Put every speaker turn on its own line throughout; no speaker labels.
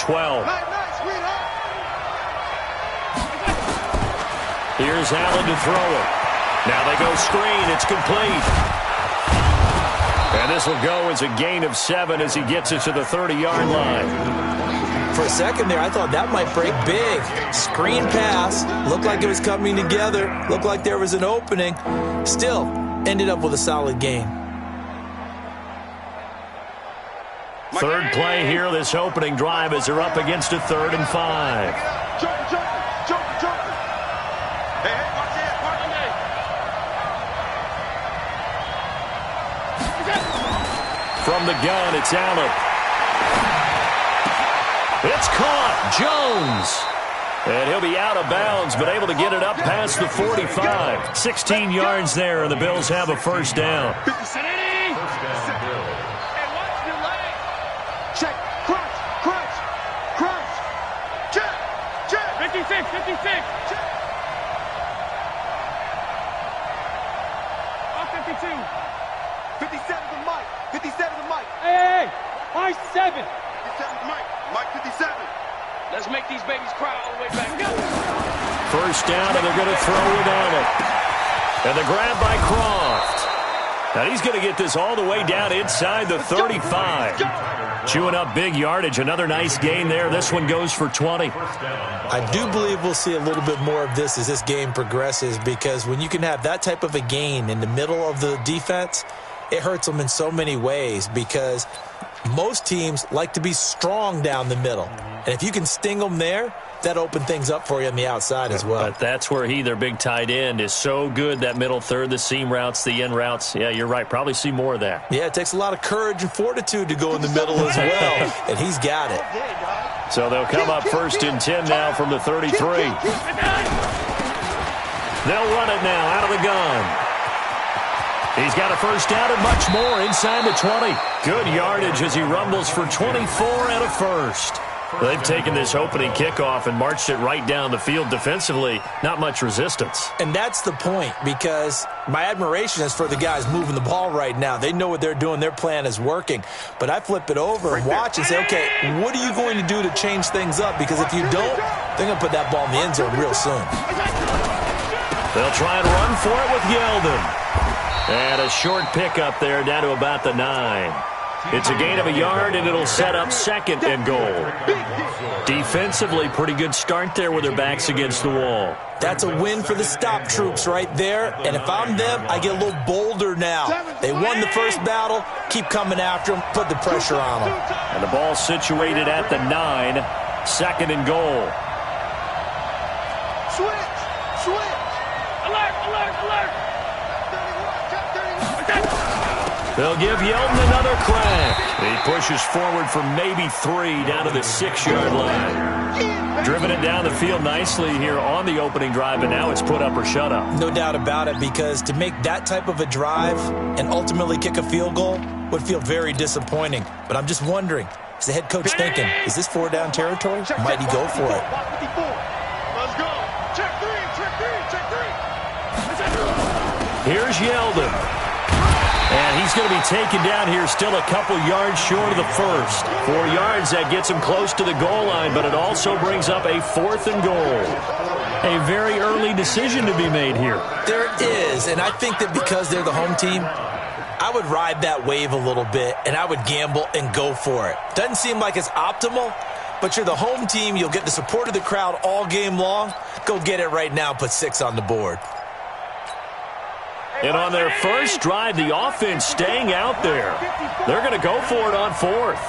12. Here's Allen to throw it. Now they go screen. It's complete. And this will go as a gain of 7 as he gets it to the 30-yard line.
For a second there, I thought that might break big. Screen pass. Looked like it was coming together. Looked like there was an opening. Still, ended up with a solid gain.
Third play here, this opening drive, as they're up against a 3rd and 5. From the gun, it's Allen. It's caught. Jones. And he'll be out of bounds, but able to get it up past the 45. 16 yards there, and the Bills have a first down.
Check. Crunch. Check. 56. Check. Off 52. 57 to Mike. 57 to Mike. Hey. Mike 7. 57 to Mike. Mike 57. Let's make these babies cry all the way back.
First down, and they're going to throw it on it. And the grab by Croft. Now he's going to get this all the way down inside the 35. Chewing up big yardage. Another nice gain there. This one goes for 20.
I do believe we'll see a little bit more of this as this game progresses, because when you can have that type of a gain in the middle of the defense, it hurts them in so many ways, because most teams like to be strong down the middle. And if you can sting them there, that opens things up for you on the outside as well.
But that's where their big tight end, is so good, that middle third, the seam routes, the in routes. Yeah, you're right. Probably see more of that.
Yeah, it takes a lot of courage and fortitude to go in the middle as well, and he's got it.
So they'll come up 1st and 10 now from the 33. They'll run it now out of the gun. He's got a first down and much more inside the 20. Good yardage as he rumbles for 24 and a first. They've taken this opening kickoff and marched it right down the field defensively. Not much resistance.
And that's the point, because my admiration is for the guys moving the ball right now. They know what they're doing. Their plan is working. But I flip it over and watch and say, okay, what are you going to do to change things up? Because if you don't, they're going to put that ball in the end zone real soon.
They'll try and run for it with Yeldon. And a short pickup there down to about the 9. It's a gain of a yard, and it'll set up 2nd and goal. Defensively, pretty good start there with their backs against the wall.
That's a win for the stop troops right there. And if I'm them, I get a little bolder now. They won the first battle. Keep coming after them. Put the pressure on them.
And the ball situated at the 9. 2nd and goal.
Switch. Alert.
They'll give Yeldon another crack. He pushes forward for maybe 3 down to the 6-yard line. Driven it down the field nicely here on the opening drive, and now it's put up or shut up.
No doubt about it, because to make that type of a drive and ultimately kick a field goal would feel very disappointing. But I'm just wondering, is the head coach thinking, is this 4-down territory? Might he go for it?
Let's go. Check 3.
Here's Yeldon. And he's going to be taken down here, still a couple yards short of the first. 4 yards, that gets him close to the goal line, but it also brings up a 4th and goal. A very early decision to be made here.
There is, and I think that because they're the home team, I would ride that wave a little bit, and I would gamble and go for it. Doesn't seem like it's optimal, but you're the home team. You'll get the support of the crowd all game long. Go get it right now. Put 6 on the board.
And on their first drive, the offense staying out there. They're going to go for it on 4th.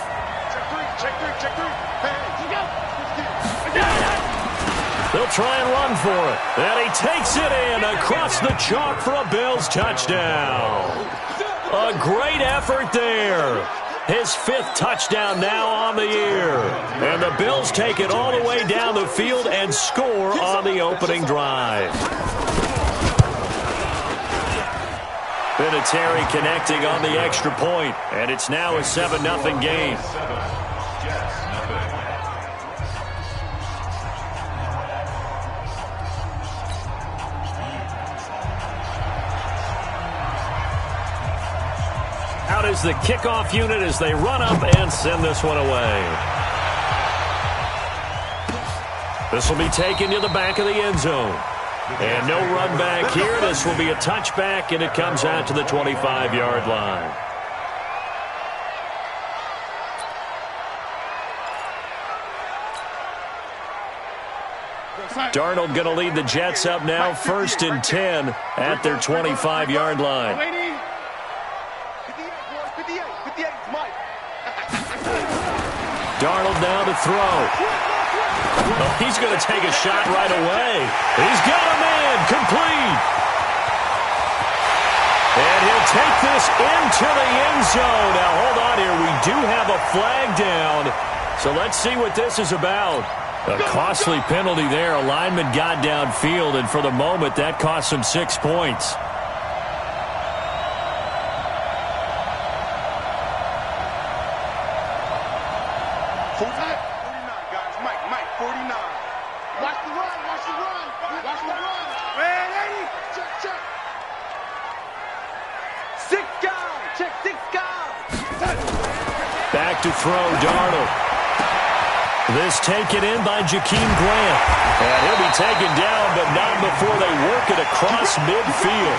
Check 3.
They'll try and run for it. And he takes it in across the chalk for a Bills touchdown. A great effort there. His 5th touchdown now on the year. And the Bills take it all the way down the field and score on the opening drive. Vinatieri connecting on the extra point, and it's now a 7-0 game. Out is the kickoff unit as they run up and send this one away. This will be taken to the back of the end zone. And no run back here. This will be a touchback, and it comes out to the 25-yard line. Darnold going to lead the Jets up now, 1st and 10 at their 25-yard line. Darnold now to throw. Oh, he's going to take a shot right away. He's got a man, complete. And he'll take this into the end zone. Now, hold on here. We do have a flag down. So let's see what this is about. A costly penalty there. A lineman got downfield, and for the moment, that cost him 6 points. Back to throw, Darnold. This taken in by Jakeem Grant. And he'll be taken down, but not before they work it across midfield.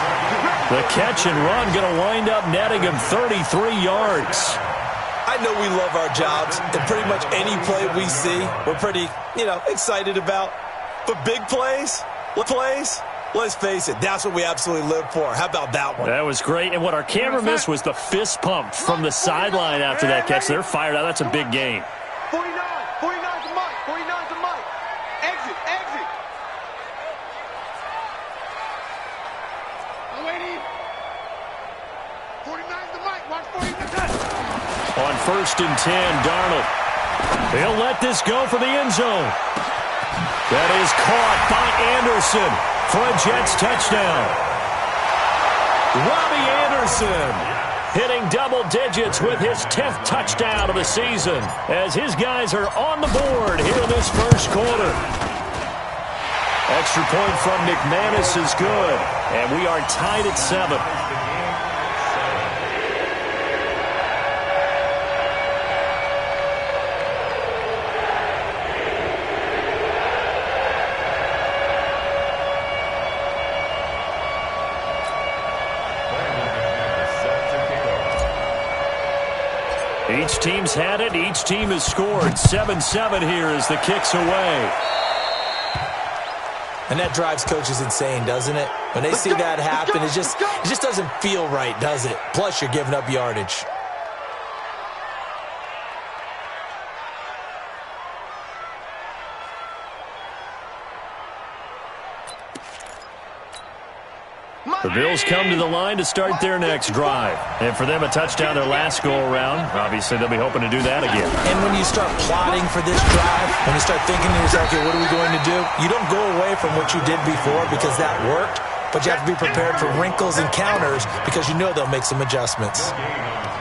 The catch and run going to wind up netting him 33 yards.
I know we love our jobs, and pretty much any play we see, we're pretty, excited about. But big plays, let's face it, that's what we absolutely live for. How about that one?
That was great. And what our camera missed was the fist pump from the sideline after that catch. They're fired out. That's a big gain.
49's a Mike. 49's a Mike. Exit. I'm waiting. 49's the Mike. Watch 49.
On 1st and 10, Darnold. They'll let this go for the end zone. That is caught by Anderson for a Jets touchdown. Robbie Anderson hitting double digits with his 10th touchdown of the season as his guys are on the board here in this first quarter. Extra point from McManus is good, and we are tied at 7. Each team's had it. Each team has scored. 7-7 here as the kick's away.
And that drives coaches insane, doesn't it? When they see that happen, it just doesn't feel right, does it? Plus, you're giving up yardage.
The Bills come to the line to start their next drive. And for them, a touchdown their last go-around. Obviously, they'll be hoping to do that again.
And when you start plotting for this drive, when you start thinking to yourself, okay, what are we going to do? You don't go away from what you did before because that worked, but you have to be prepared for wrinkles and counters because you know they'll make some adjustments.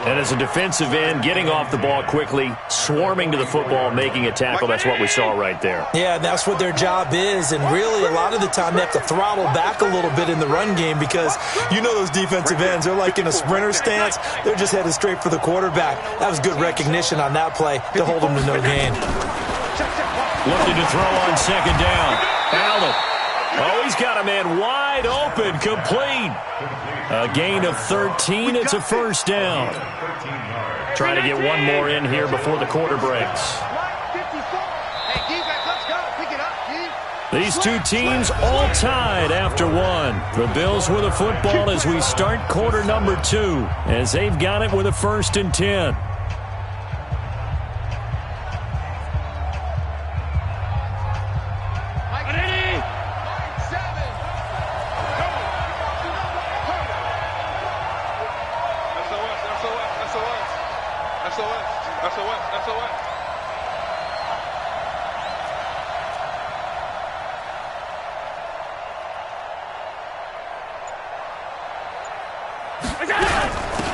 And as a defensive end, getting off the ball quickly, swarming to the football, making a tackle, that's what we saw right there.
Yeah, and that's what their job is. And really, a lot of the time, they have to throttle back a little bit in the run game because you know those defensive ends, they're like in a sprinter stance. They're just headed straight for the quarterback. That was good recognition on that play to hold them to no gain.
Looking to throw on 2nd down. Allen. Oh, he's got a man wide open, complete. A gain of 13. It's a 1st down. Trying to get one more in here before the quarter breaks. These two teams all tied after one. The Bills with a football as we start quarter number 2, as they've got it with a 1st and 10.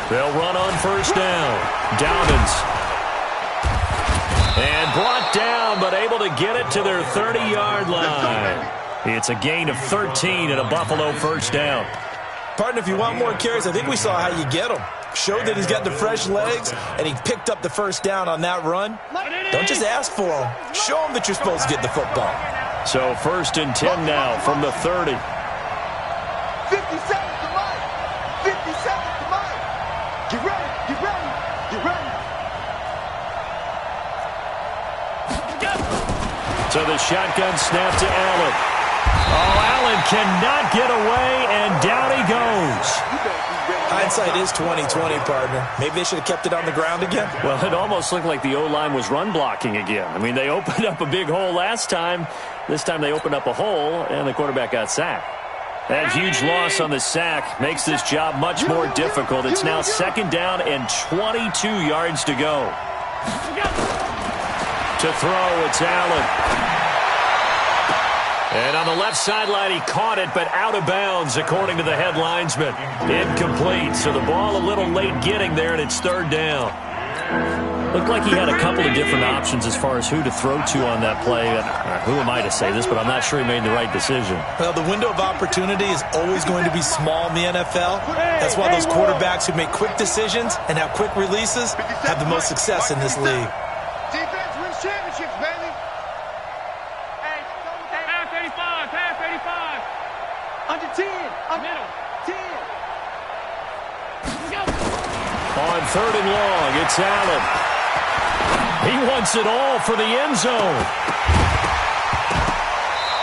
They'll run on 1st down. Dobbins. And brought down, but able to get it to their 30-yard line. It's a gain of 13 and a Buffalo 1st down.
Partner, if you want more carries, I think we saw how you get them. Showed that he's got the fresh legs, and he picked up the 1st down on that run. Don't just ask for them. Show them that you're supposed to get the football.
So 1st and 10 now from the 30.
50 seconds to Mike. 50 seconds to Mike. Get ready. Get ready. Get ready.
So the shotgun snap to Allen. Oh, Allen cannot get away, and down he goes.
Hindsight is 20/20, partner. Maybe they should have kept it on the ground again.
Well, it almost looked like the O-line was run blocking again. I mean, they opened up a big hole last time. This time they opened up a hole, and the quarterback got sacked. That huge loss on the sack makes this job much more difficult. It's now 2nd down and 22 yards to go. To throw, it's Allen. And on the left sideline, he caught it, but out of bounds, according to the head linesman. Incomplete, so the ball a little late getting there, and it's 3rd down. Looked like he had a couple of different options as far as who to throw to on that play. Who am I to say this, but I'm not sure he made the right decision.
Well, the window of opportunity is always going to be small in the NFL. That's why those quarterbacks who make quick decisions and have quick releases have the most success in this league.
Defense wins championships, baby. Hey, pass 85, pass 85. Under 10, middle, 10.
On 3rd and long, it's Allen. He wants it all for the end zone.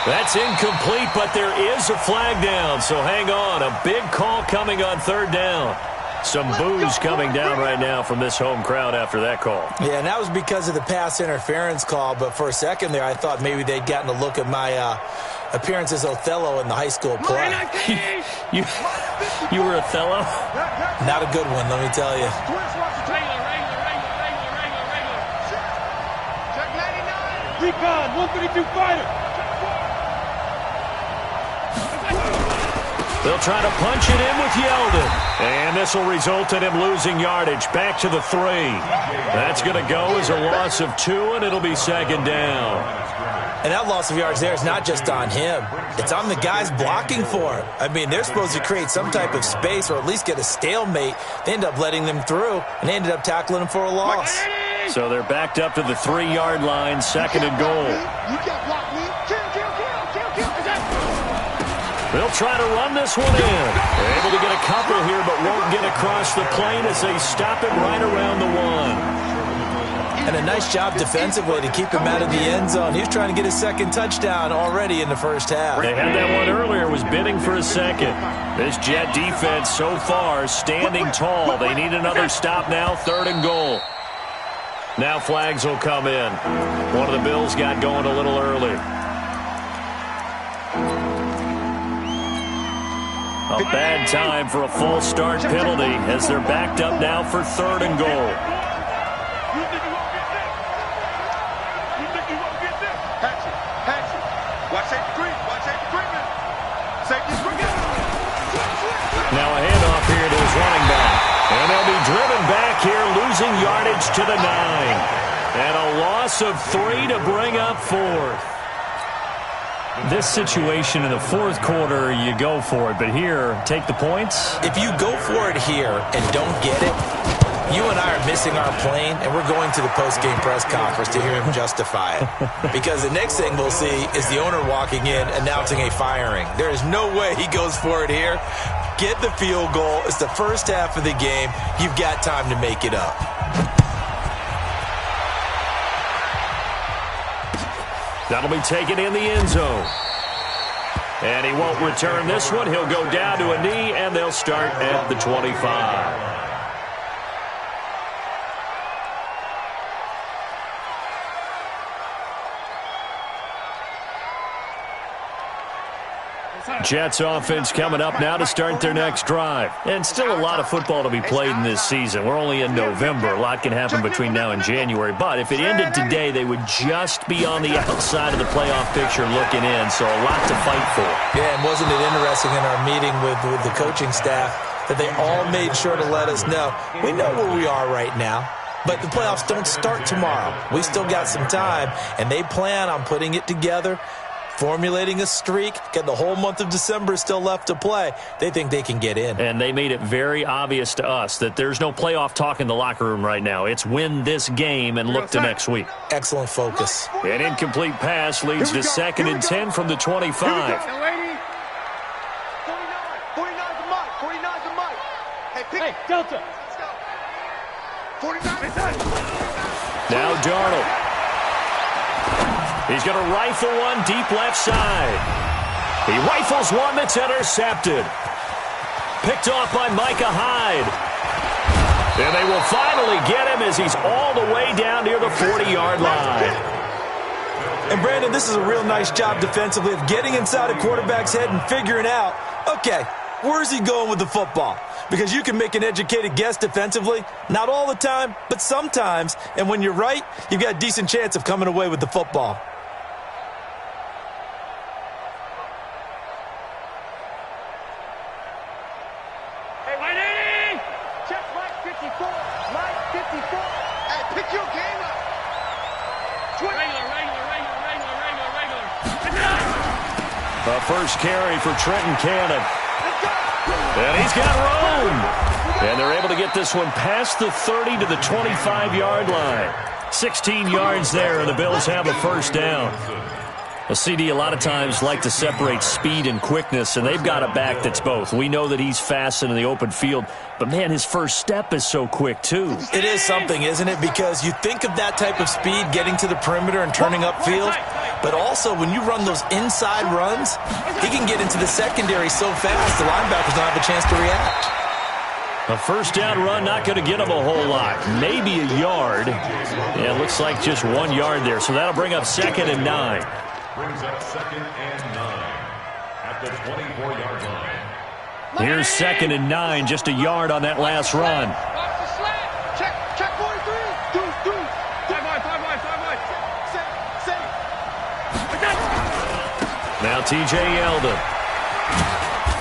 That's incomplete, but there is a flag down, so hang on. A big call coming on 3rd down. Some boos coming down right now from this home crowd after that call.
Yeah, and that was because of the pass interference call, but for a second there I thought maybe they'd gotten a look at my appearance as Othello in the high school play.
You were Othello?
Not a good one, let me tell you.
Recon, 132 fighter.
They'll try to punch it in with Yeldon. And this will result in him losing yardage. Back to the 3. That's going to go as a loss of 2, and it'll be 2nd down.
And that loss of yards there is not just on him. It's on the guys blocking for him. I mean, they're supposed to create some type of space or at least get a stalemate. They end up letting them through, and they ended up tackling him for a loss.
So they're backed up to the 3-yard line, 2nd and goal.
You can't block me. Kill.
They'll try to run this one in. They're able to get a couple here, but won't get across the plane as they stop it right around the 1.
And a nice job defensively to keep him out of the end zone. He was trying to get his 2nd touchdown already in the first half.
They had that one earlier, was bidding for a 2nd. This Jet defense so far standing tall. They need another stop now, 3rd and goal. Now flags will come in. One of the Bills got going a little early. A bad time for a false start penalty as they're backed up now for 3rd and goal. Now a handoff here to his running back. And they'll be driven back here, losing yardage to the 9. And a loss of 3 to bring up 4th. This situation in the 4th quarter, you go for it. But here, take the points.
If you go for it here and don't get it, you and I are missing our plane, and we're going to the post-game press conference to hear him justify it. Because the next thing we'll see is the owner walking in announcing a firing. There is no way he goes for it here. Get the field goal. It's the first half of the game. You've got time to make it up.
That'll be taken in the end zone. And he won't return this one. He'll go down to a knee, and they'll start at the 25. Jets offense coming up now to start their next drive. And still a lot of football to be played in this season. We're only in November. A lot can happen between now and January. But if it ended today, they would just be on the outside of the playoff picture looking in. So a lot to fight for.
Yeah, and wasn't it interesting in our meeting with the coaching staff that they all made sure to let us know, we know where we are right now. But the playoffs don't start tomorrow. We still got some time, and they plan on putting it together formulating a streak, got the whole month of December still left to play. They think they can get in.
And they made it very obvious to us that there's no playoff talk in the locker room right now. It's win this game and look to next week.
Excellent focus.
An incomplete pass leads to 2nd and 10 from the 25.
49's a mic. 49's a mic. Hey, Delta. Let's go. 49's
Now Darnold. He's going to rifle one deep left side. He rifles one that's intercepted. Picked off by Micah Hyde. And they will finally get him as he's all the way down near the 40-yard line.
And, Brandon, this is a real nice job defensively of getting inside a quarterback's head and figuring out, okay, where's he going with the football? Because you can make an educated guess defensively. Not all the time, but sometimes. And when you're right, you've got a decent chance of coming away with the football.
Hey, 180! Check Mike 54. Mike 54. Hey, pick your game up. Regular.
The first carry for Trenton Cannon. And he's got room. And they're able to get this one past the 30 to the 25-yard line. 16 yards there, and the Bills have a first down. A CD a lot of times like to separate speed and quickness, and they've got a back that's both. We know that he's fast in the open field, but, man, his first step is so quick, too.
It is something, isn't it? Because you think of that type of speed getting to the perimeter and turning upfield, but also when you run those inside runs, he can get into the secondary so fast the linebackers don't have a chance to react.
A first down run, not going to get him a whole lot. Maybe a yard. Yeah, it looks like just 1 yard there, so that'll bring up 2nd and 9.
Brings up 2nd and 9 at the 24-yard line.
Here's 2nd and 9, just a yard on that last run.
Check 43. Do. 5 wide. Safe.
Now T.J. Yeldon.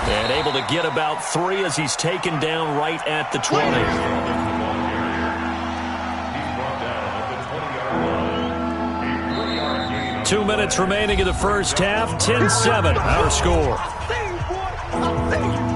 And able to get about 3 as he's taken down right at the 20.
He's brought down at the 20-yard line.
2 minutes remaining in the first half. 10-7, our score.
I'll see you, boy. I'll see you.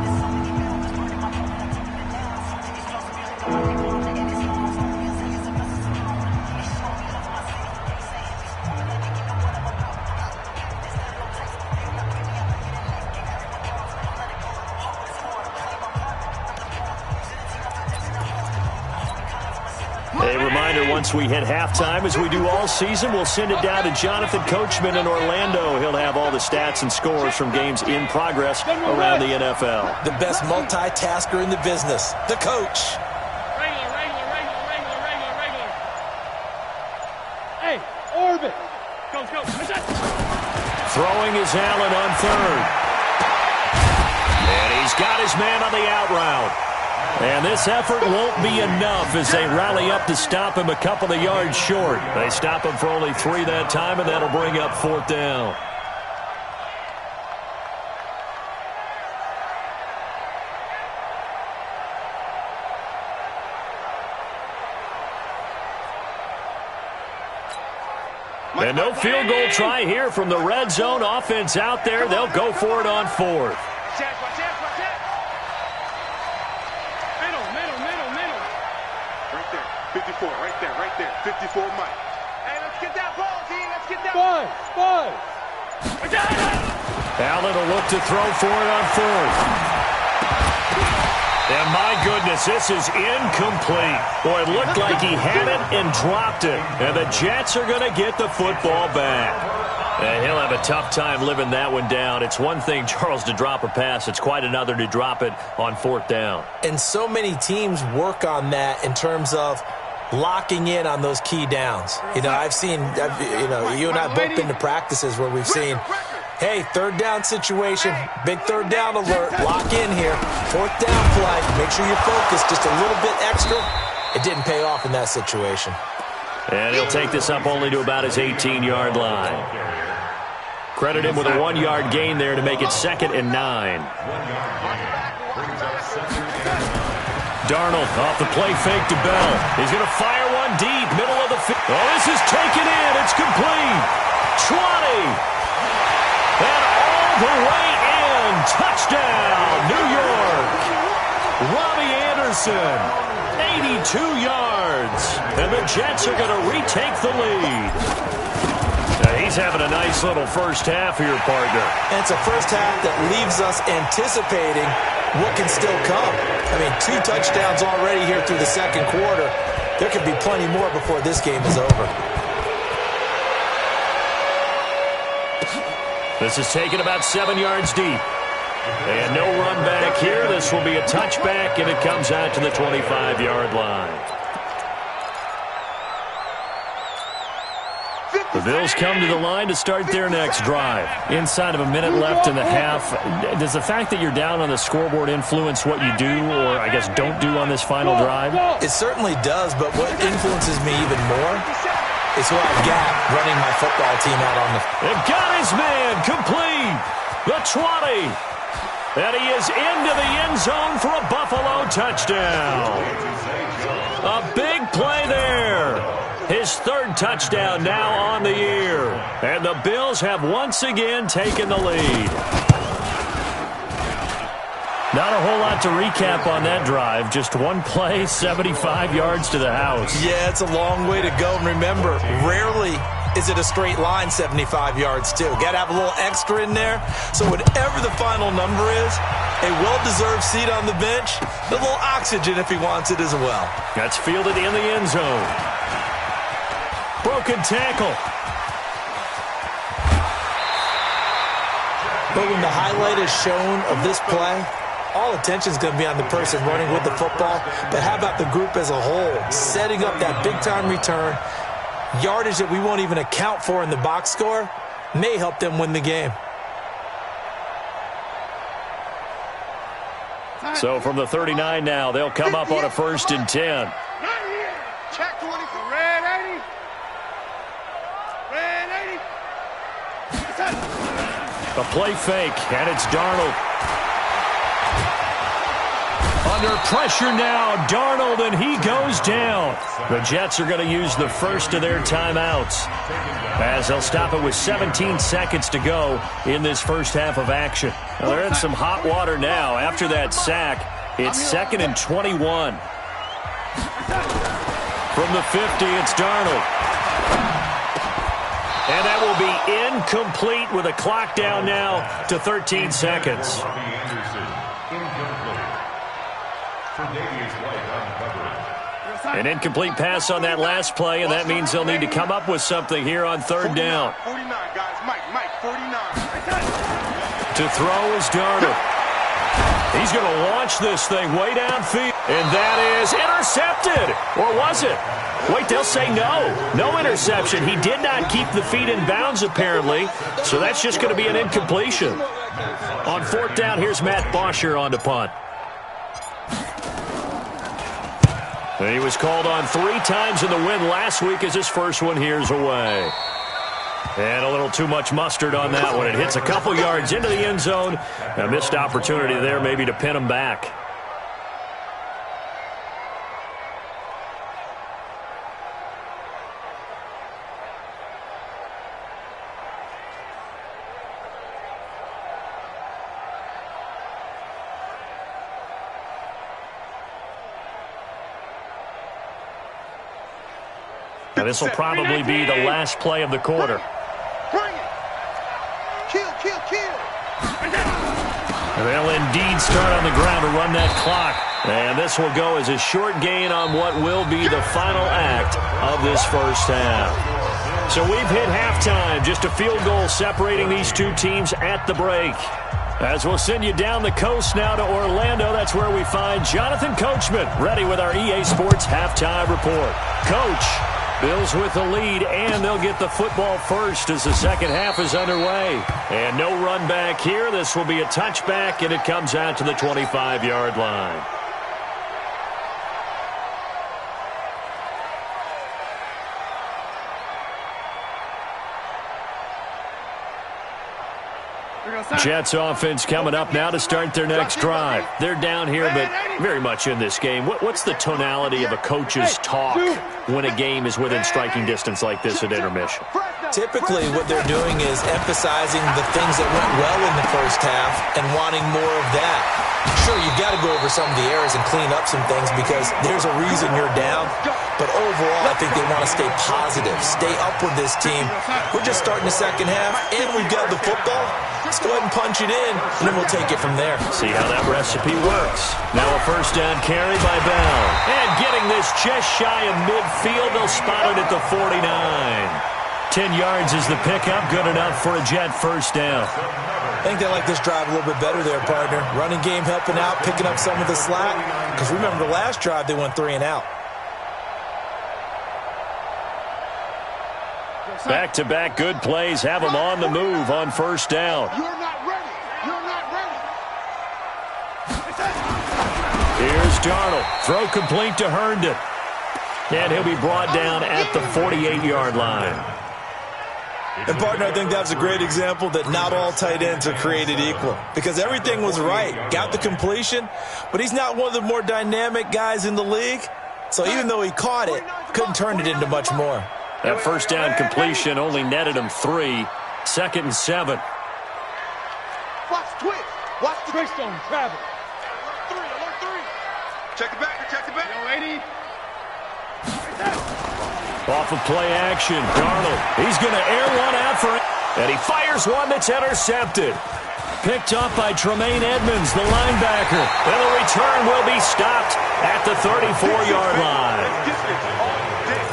A reminder, once we hit halftime, as we do all season, we'll send it down to Jonathan Coachman in Orlando. He'll have all the stats and scores from games in progress around the NFL.
The best multitasker in the business, the coach.
Regular. Hey, orbit. Go.
Throwing is Allen on 3rd. And he's got his man on the out route. And this effort won't be enough as they rally up to stop him a couple of yards short. They stop him for only 3 that time, and that'll bring up 4th down. And no field goal try here from the red zone. Offense out there. They'll go for it on 4th.
Watch out. Middle. Right there. 54, right there. 54, Mike. Hey, let's get that ball, T. Let's get that ball. Five.
Allen will look to throw for it on 4th. And my goodness, this is incomplete. Boy, it looked like he had it and dropped it. And the Jets are going to get the football back. And he'll have a tough time living that one down. It's one thing, Charles, to drop a pass. It's quite another to drop it on 4th down.
And so many teams work on that in terms of locking in on those key downs. You know, you and I both been to practices where we've seen, hey, 3rd down situation, big 3rd down alert, lock in here, 4th down play, make sure you're focused just a little bit extra. It didn't pay off in that situation.
And he'll take this up only to about his 18-yard line. Credit him with a 1-yard gain there to make it 2nd and 9. Darnold off the play fake to Bell. He's going to fire one deep, middle of the field. Oh, this is taken in. It's complete. 20. the way in. Touchdown, New York. Robbie Anderson, 82 yards. And the Jets are going to retake the lead. He's having a nice little first half here, partner.
And it's a first half that leaves us anticipating what can still come. I mean, 2 touchdowns already here through the second quarter. There could be plenty more before this game is over.
This is taken about 7 yards deep. And no run back here. This will be a touchback, and it comes out to the 25-yard line. The Bills come to the line to start their next drive. Inside of a minute left in the half, does the fact that you're down on the scoreboard influence what you do, or I guess don't do on this final drive?
It certainly does, but what influences me even more is who I've got running my football team out on the...
They've got his man complete. The 20. And he is into the end zone for a Buffalo touchdown. A big play there. His 3rd touchdown now on the year. And the Bills have once again taken the lead. Not a whole lot to recap on that drive. Just one play, 75 yards to the house.
Yeah, it's a long way to go. And remember, rarely is it a straight line 75 yards, too. Got to have a little extra in there. So whatever the final number is, a well-deserved seat on the bench, a little oxygen if he wants it as well.
That's fielded in the end zone. Broken tackle.
But when the highlight is shown of this play, all attention is going to be on the person running with the football. But how about the group as a whole? Setting up that big-time return, yardage that we won't even account for in the box score, may help them win the game.
So from the 39 now, they'll come up on a 1st and 10.
Check 20 for red 80. Red 80.
A play fake, and it's Darnold. Under pressure now, Darnold, and he goes down. The Jets are going to use the first of their timeouts, as they'll stop it with 17 seconds to go in this first half of action. Now, they're in some hot water now. After that sack, it's 2nd and 21. From the 50, it's Darnold. And that will be incomplete with a clock down now to 13 seconds. An incomplete pass on that last play, and that means they'll need to come up with something here on 3rd down.
49, guys. Mike, 49.
To throw is Darnold. He's going to launch this thing way downfield. And that is intercepted. Or was it? Wait, they'll say no. No interception. He did not keep the feet in bounds, apparently. So that's just going to be an incompletion. On 4th down, here's Matt Bosher on to punt. And he was called on 3 times in the win last week as his first one here's away. And a little too much mustard on that one. It hits a couple yards into the end zone. A missed opportunity there maybe to pin him back. Now, this will probably be the last play of the quarter.
Bring it. Kill.
And they'll indeed start on the ground to run that clock. And this will go as a short gain on what will be the final act of this first half. So we've hit halftime. Just a field goal separating these two teams at the break. As we'll send you down the coast now to Orlando, that's where we find Jonathan Coachman ready with our EA Sports Halftime Report. Coach, Bills with the lead, and they'll get the football first as the second half is underway. And no run back here. This will be a touchback, and it comes out to the 25-yard line. Jets offense coming up now to start their next drive. They're down here, but very much in this game. What's the tonality of a coach's talk when a game is within striking distance like this at intermission?
Typically, what they're doing is emphasizing the things that went well in the first half and wanting more of that. Sure, you've got to go over some of the errors and clean up some things because there's a reason you're down. But overall, I think they want to stay positive, stay up with this team. We're just starting the second half, and we've got the football. Let's go ahead and punch it in, and then we'll take it from there.
See how that recipe works. Now a first down carry by Bell. And getting this just shy of midfield, they'll spot it at the 49. 10 yards is the pickup, good enough for a Jet first down.
I think they like this drive a little bit better there, partner. Running game helping out, picking up some of the slack. Because remember, the last drive, they went 3 and out.
Back-to-back good plays have them on the move on first down.
You're not ready. You're not ready.
Here's Darnold. Throw complete to Herndon. And he'll be brought down at the 48-yard line.
And, partner, I think that's a great example that not all tight ends are created equal. Because everything was right. Got the completion, but he's not one of the more dynamic guys in the league. So even though he caught it, couldn't turn it into much more.
That first down completion only netted him 3. 2nd and 7.
Watch the twist. Watch the twist on travel. Alert 3. Check it back. Check it back. Yo, 80.
Off of play action, Darnold. He's going to air one out for it. And he fires one that's intercepted. Picked up by Tremaine Edmonds, the linebacker. And the return will be stopped at the 34-yard line.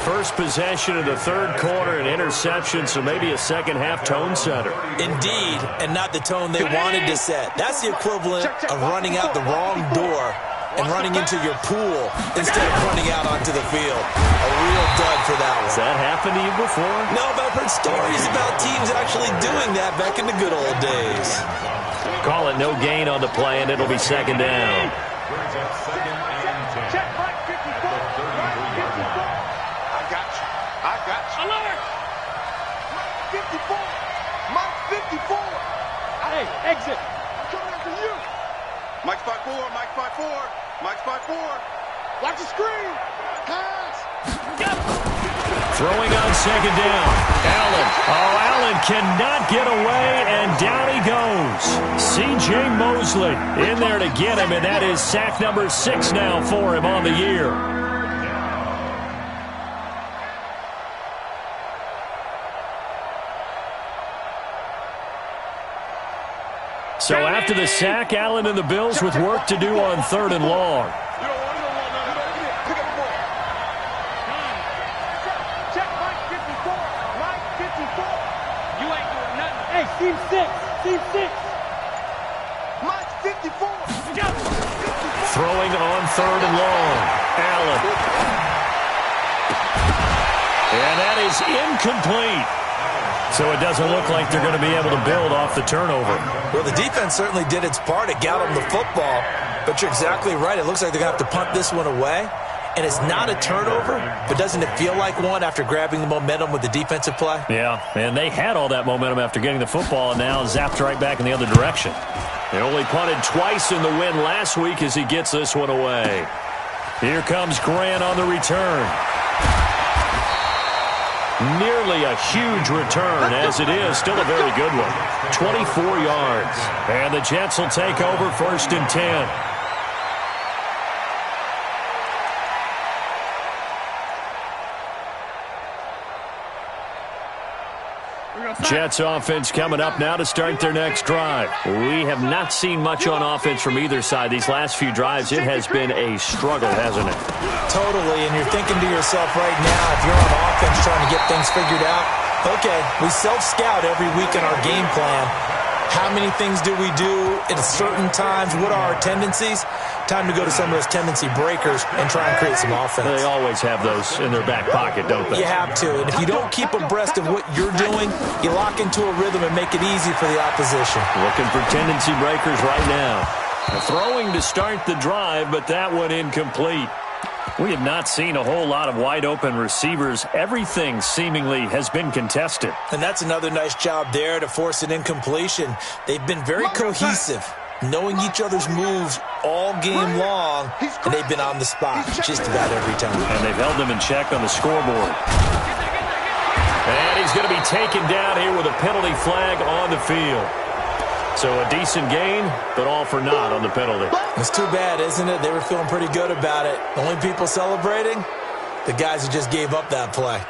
First possession of the third quarter, an interception, so maybe a second-half tone setter.
Indeed, and not the tone they wanted to set. That's the equivalent of running out the wrong door and running into your pool instead of running out onto the field. A real dud for that one.
Has that happened to you before?
No, but I've heard stories about teams actually doing that back in the good old days.
Call it no gain on the play, and it'll be second down.
Check Mike 54. I got you. Alert! Mike 54. Hey, exit. I'm coming after you. Mike's 5-4. Mike's 5-4. Mike's 5-4. Watch the screen. Pass.
Throwing on second down. Allen. Oh, Allen cannot get away, and down he goes. C.J. Mosley in there to get him, and that is sack number 6 now for him on the year. So after the sack, Allen and the Bills with work to do on 3rd and long.
Check Mike 54. Mike 54. You ain't doing nothing. Hey, Steve 6. Steve 6. Mike 54.
Throwing on 3rd and long. Allen. And that is incomplete. So it doesn't look like they're going to be able to build off the turnover.
Well, the defense certainly did its part. It got them the football. But you're exactly right. It looks like they're going to have to punt this one away. And it's not a turnover, but doesn't it feel like one after grabbing the momentum with the defensive play?
Yeah, and they had all that momentum after getting the football and now zapped right back in the other direction. They only punted twice in the win last week as he gets this one away. Here comes Grant on the return. Nearly a huge return, as it is. Still a very good one. 24 yards. And the Jets will take over 1st and 10. Jets offense coming up now to start their next drive. We have not seen much on offense from either side. These last few drives, it has been a struggle, hasn't it?
Totally, and you're thinking to yourself right now, if you're on offense trying to get things figured out, okay, we self-scout every week in our game plan. How many things do we do at certain times? What are our tendencies? Time to go to some of those tendency breakers and try and create some offense.
They always have those in their back pocket, don't they?
You have to. And if you don't keep abreast of what you're doing, you lock into a rhythm and make it easy for the opposition.
Looking for tendency breakers right now. Throwing to start the drive, but that one incomplete. We have not seen a whole lot of wide-open receivers. Everything seemingly has been contested.
And that's another nice job there to force an incompletion. They've been very cohesive, knowing each other's moves all game long, and they've been on the spot just about every time.
And they've held them in check on the scoreboard. And he's going to be taken down here with a penalty flag on the field. So a decent gain, but all for naught on the penalty.
It's too bad, isn't it? They were feeling pretty good about it. The only people celebrating, the guys who just gave up that play.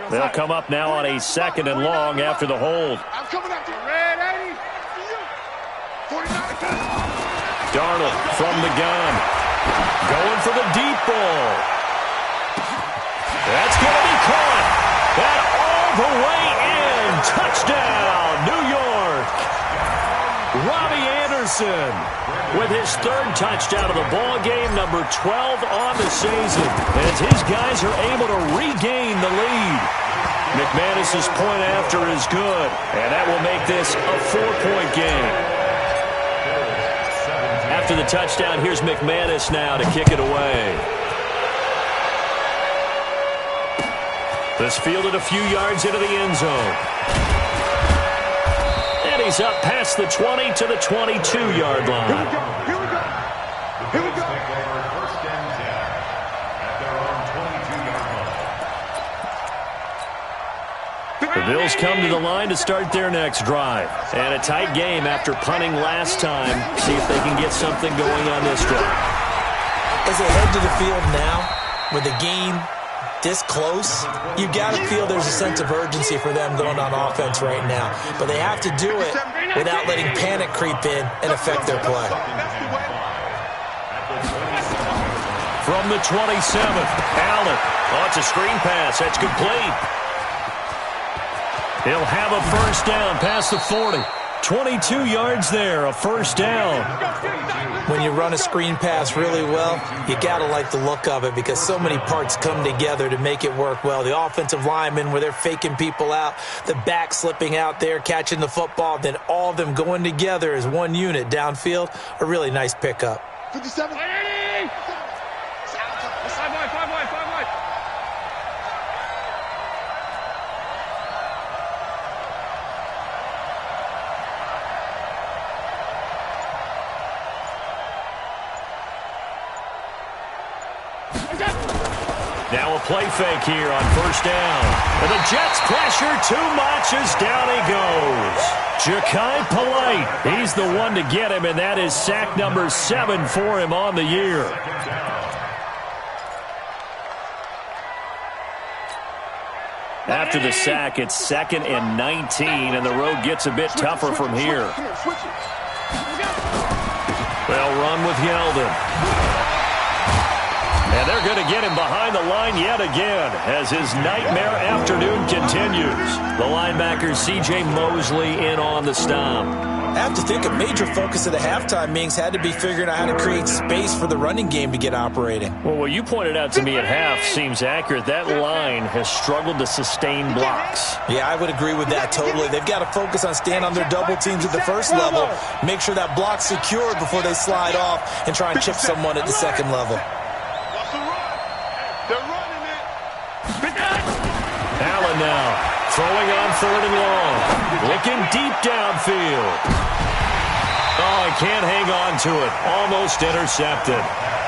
They'll come up now on a 2nd and long after the hold.
I'm coming after you. Red 80. 49.
Darnold from the gun. Going for the deep ball. That's going to be caught. That all the way in. Touchdown, New York. Robbie Anderson with his 3rd touchdown of the ball game, number 12 on the season, as his guys are able to regain the lead. McManus's point after is good, and that will make this a 4-point game. After the touchdown, here's McManus now to kick it away. This fielded a few yards into the end zone. And he's up past the 20 to the 22-yard line.
Here we go. Here we go. Here we go.
First and 10 at their own 22-yard line.
The Bills come to the line to start their next drive. And a tight game after punting last time. See if they can get something going on this drive.
As they head to the field now, with the game this close, you got to feel there's a sense of urgency for them going on offense right now. But they have to do it without letting panic creep in and affect their play.
From the 27th, Allen. Oh, it's a screen pass. That's complete. He'll have a first down past the 40. 22 yards there, a first down.
When you run a screen pass really well, you got to like the look of it because so many parts come together to make it work well. The offensive linemen, where they're faking people out, the back slipping out there, catching the football, then all of them going together as one unit downfield, a really nice pickup.
57. 5 wide.
Now a play fake here on first down. And the Jets pressure too much as down he goes. Ja'Kai Polite, he's the one to get him, and that is sack number 7 for him on the year. After the sack, it's 2nd and 19, and the road gets a bit tougher from here. They'll run with Yeldon. And they're going to get him behind the line yet again as his nightmare afternoon continues. The linebacker C.J. Mosley in on the stop.
I have to think a major focus of the halftime meetings had to be figuring out how to create space for the running game to get operating.
Well, what you pointed out to me at half seems accurate. That line has struggled to sustain blocks.
Yeah, I would agree with that totally. They've got to focus on staying on their double teams at the first level, make sure that block's secure before they slide off and try and chip someone at the second level.
Allen now throwing on 3rd and long. Looking deep downfield. Oh, he can't hang on to it. Almost intercepted.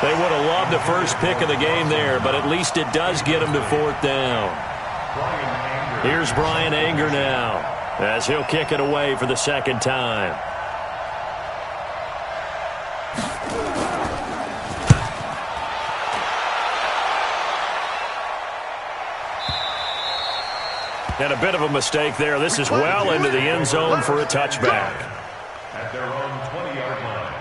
They would have loved the first pick of the game there, but at least it does get him to 4th down. Here's Brian Anger now as he'll kick it away for the 2nd time. And a bit of a mistake there. This is well into the end zone for a touchback.
At their own 20-yard line.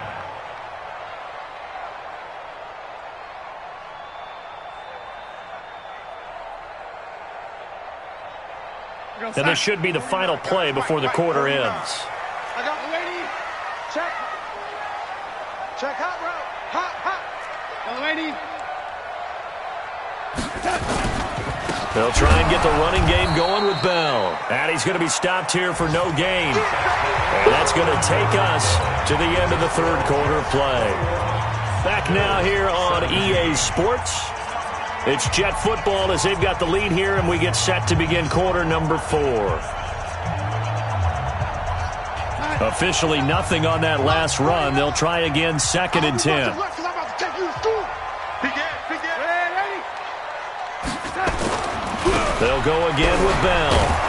And this should be the final play before the quarter ends.
I got the lady. Check. Check hot route. Hot. The lady.
They'll try and get the running game going with Bell. And he's going to be stopped here for no gain. And that's going to take us to the end of the 3rd quarter play. Back now here on EA Sports. It's Jet football as they've got the lead here, and we get set to begin quarter number 4. Officially nothing on that last run. They'll try again 2nd and 10. They'll go again with Bell.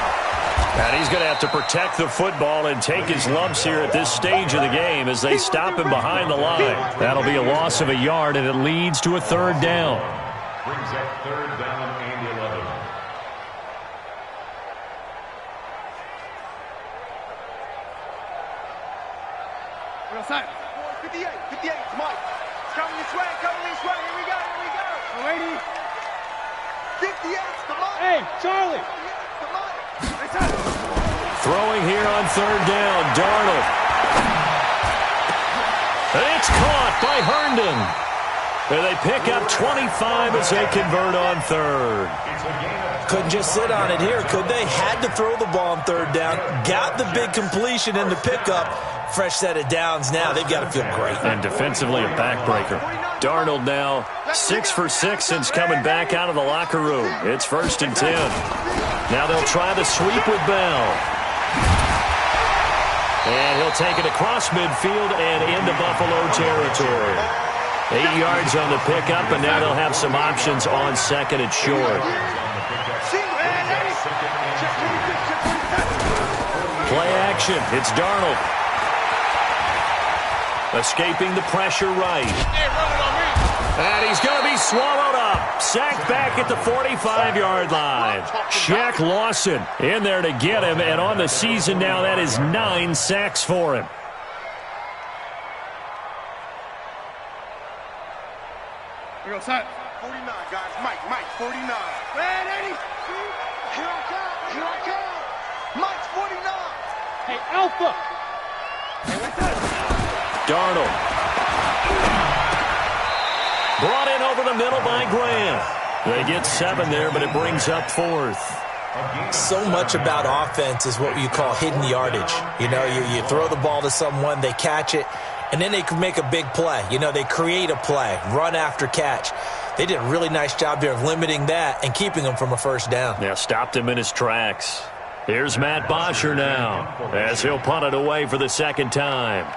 And he's going to have to protect the football and take his lumps here at this stage of the game as they stop him behind the line. That'll be a loss of a yard, and it leads to a third down.
Brings up third down and 11.
Real side. 58, 58, it's Mike. It's coming this way, Here we go, Ready? 58, it's the Mike. Hey, Charlie.
Throwing here on third down, Darnold. And it's caught by Herndon. And they pick up 25 as they convert on third.
Couldn't just sit on it here, could they? Had to throw the ball on third down. Got the big completion in the pickup. Fresh set of downs now. They've got to feel great.
And defensively a backbreaker. Darnold now 6 for 6 since coming back out of the locker room. It's 1st and 10. Now they'll try the sweep with Bell. And he'll take it across midfield and into Buffalo territory. 8 yards on the pickup, and now they'll have some options on second and short. Play action. It's Darnold. Escaping the pressure right. And he's going to be swallowed up. Sacked back at the 45-yard line. Shaq Lawson in there to get him, and on the season now, that is 9 sacks for him.
Here goes Hunt. 49, guys. Mike, 49. Man, 80. Here I come. Mike's 49. Hey, Alpha. Hey, what's that?
Darnold. Brought in over the middle by Graham. They get 7 there, but it brings up 4th.
So much about offense is what you call hidden yardage. You know, you throw the ball to someone, they catch it, and then they can make a big play. You know, they create a play, run after catch. They did a really nice job there of limiting that and keeping him from a first down.
Yeah, stopped him in his tracks. Here's Matt Bosher now as he'll punt it away for the second time.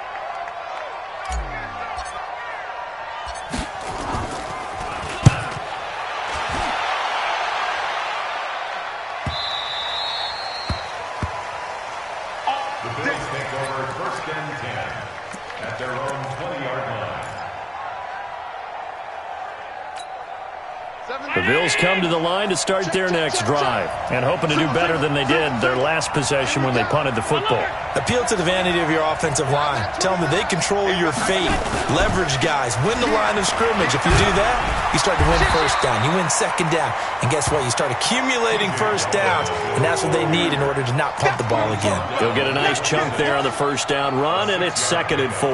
The Bills come to the line to start their next drive and hoping to do better than they did their last possession when they punted the football.
Appeal to the vanity of your offensive line. Tell them that they control your fate. Leverage guys. Win the line of scrimmage. If you do that, you start to win first down. You win second down. And guess what? You start accumulating first downs, and that's what they need in order to not punt the ball again.
They'll get a nice chunk there on the first down run, and it's 2nd and 4.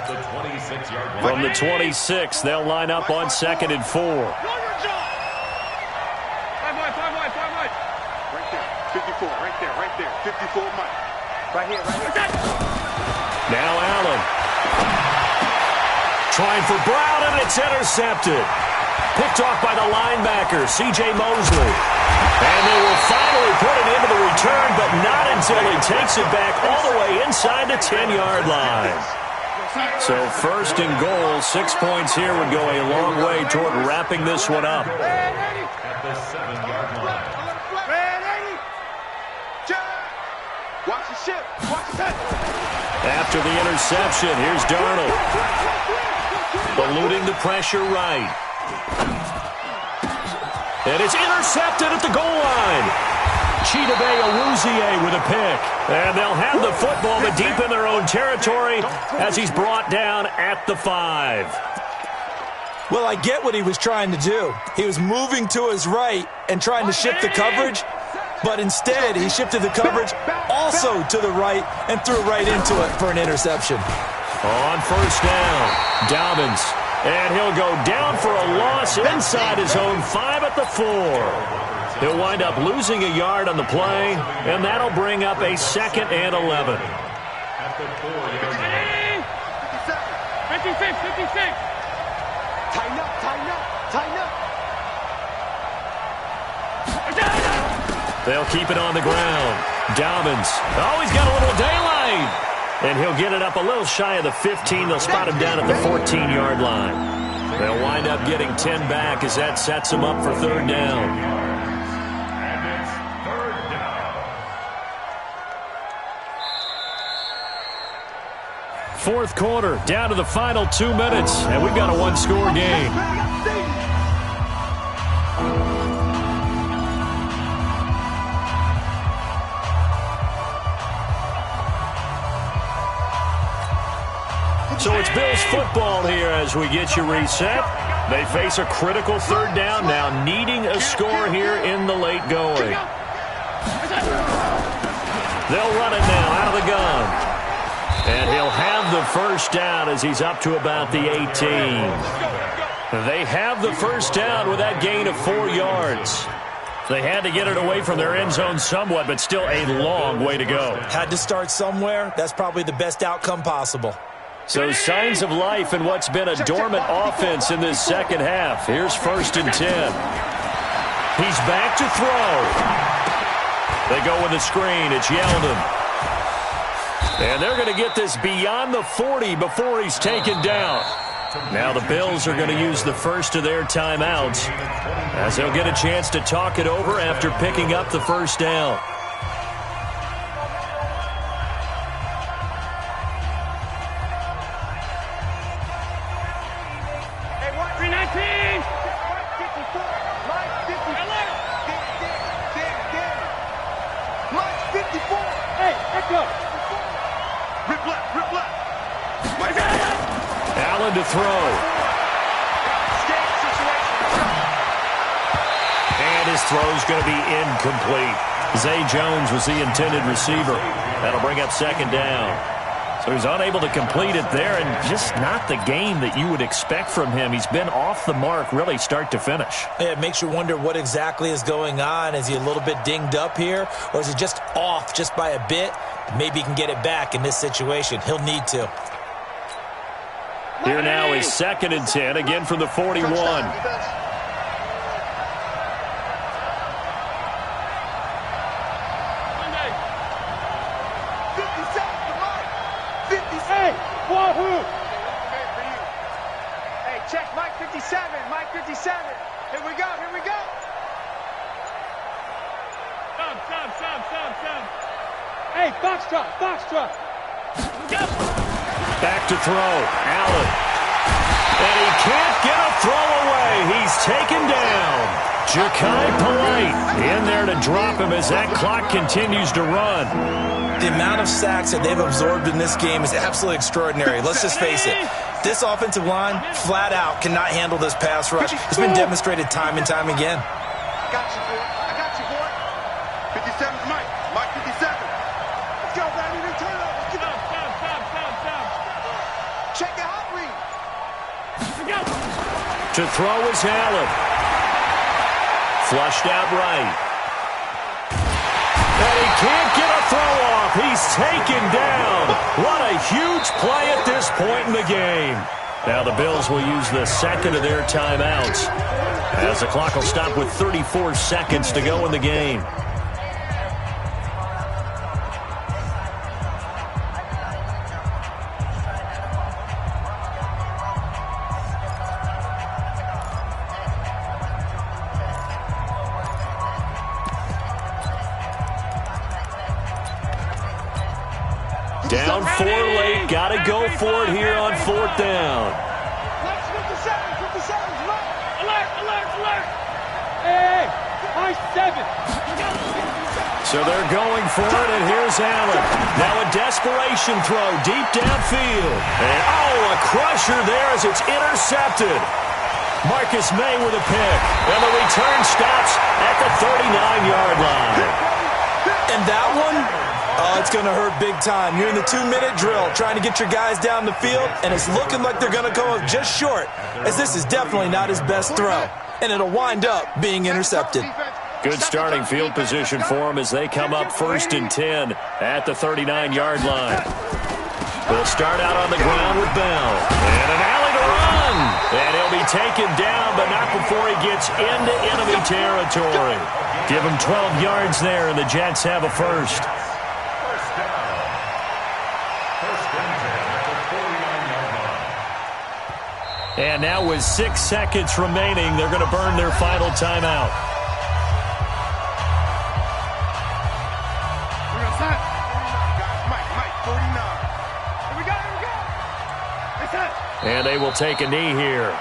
The 26-yard line.
From the 26, they'll line up on 2nd and 4.
5 wide. Right there, 54, right there. 54, Mike. Right here.
Now Allen. Trying for Brown, and it's intercepted. Picked off by the linebacker, C.J. Mosley. And they will finally put it into the return, but not until he takes it back all the way inside the 10-yard line. So 1st and goal, 6 points here would go a long way toward wrapping this one up.
At the 7-yard line.
Watch the ship.
After the interception, here's Darnold. Eluding the pressure right. And it's intercepted at the goal line. Chidobe Awuzie with a pick. And they'll have the football, but deep in their own territory as he's brought down at the 5.
Well, I get what he was trying to do. He was moving to his right and trying to shift the coverage, but instead he shifted the coverage also to the right and threw right into it for an interception.
On first down, Dobbins. And he'll go down for a loss inside his own 5 at the 4. He'll wind up losing a yard on the play, and that'll bring up a 2nd and 11.
At the 4-yard line.
56. Tighten up.
They'll keep it on the ground. Dobbins. Oh, he's got a little daylight. And he'll get it up a little shy of the 15. They'll spot him down at the 14-yard line. They'll wind up getting 10 back as that sets them up for third down.
And it's third down.
Fourth quarter, down to the final 2 minutes, and we've got a one-score game. So it's Bills football here as we get you reset. They face a critical third down now, needing a score here in the late going. They'll run it now out of the gun. And he'll have the first down as he's up to about the 18. They have the first down with that gain of 4 yards. They had to get it away from their end zone somewhat, but still a long way to go.
Had to start somewhere. That's probably the best outcome possible.
So signs of life in what's been a dormant offense in this second half. Here's 1st and 10. He's back to throw. They go with the screen. It's Yeldon. And they're going to get this beyond the 40 before he's taken down. Now the Bills are going to use the first of their timeouts as they'll get a chance to talk it over after picking up the first down. Allen to throw. And his throw's going to be incomplete. Zay Jones was the intended receiver. That'll bring up second down. So he's unable to complete it there, and just not the game that you would expect from him. He's been off the mark really start to finish.
Yeah, it makes you wonder what exactly is going on. Is he a little bit dinged up here, or is he just off just by a bit? Maybe he can get it back in this situation. He'll need to.
Here now is 2nd and 10, again from the 41.
Hey, check Mike 57, Mike 57. Here we go, here we go. Stop. Hey, Foxtrot.
Back to throw. Allen. And he can't get a throw away. He's taken down. Ja'Kai Polite in there to drop him as that clock continues to run.
The amount of sacks that they've absorbed in this game is absolutely extraordinary. Let's just face it. This offensive line, flat out, cannot handle this pass rush. It's been demonstrated time and time again.
I got you, boy. 57's Mike. Mike 57. Let's go, baby. Return over. Stop. Check your hot read.
To throw is Allen. Flushed out right. And he can't get a throw off. He's taken down. What a huge play at this point in the game. Now the Bills will use the second of their timeouts as the clock will stop with 34 seconds to go in the game. Down 4 late, got to go for it here on 4th down.
57's Mike. Alert. Hey, Mike 7.
So they're going for it, and here's Allen. Now a desperation throw deep downfield. And a crusher there as it's intercepted. Marcus May with a pick, and the return stops at the 39-yard line.
And that one, it's going to hurt big time. You're in the 2-minute drill trying to get your guys down the field, and it's looking like they're going to come up just short, as this is definitely not his best throw, and it'll wind up being intercepted.
Good starting field position for them as they come up 1st and 10 at the 39-yard line. They'll start out on the ground with Bell. And an alley to run. And he'll be taken down, but not before he gets into enemy territory. Give him 12 yards there, and the Jets have a first. And now with 6 seconds remaining, they're going to burn their final timeout.
We're going to set. 49, guys. Mike, 49. Here we go. It's set.
And they will take a knee here.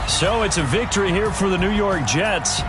So it's a victory here for the New York Jets.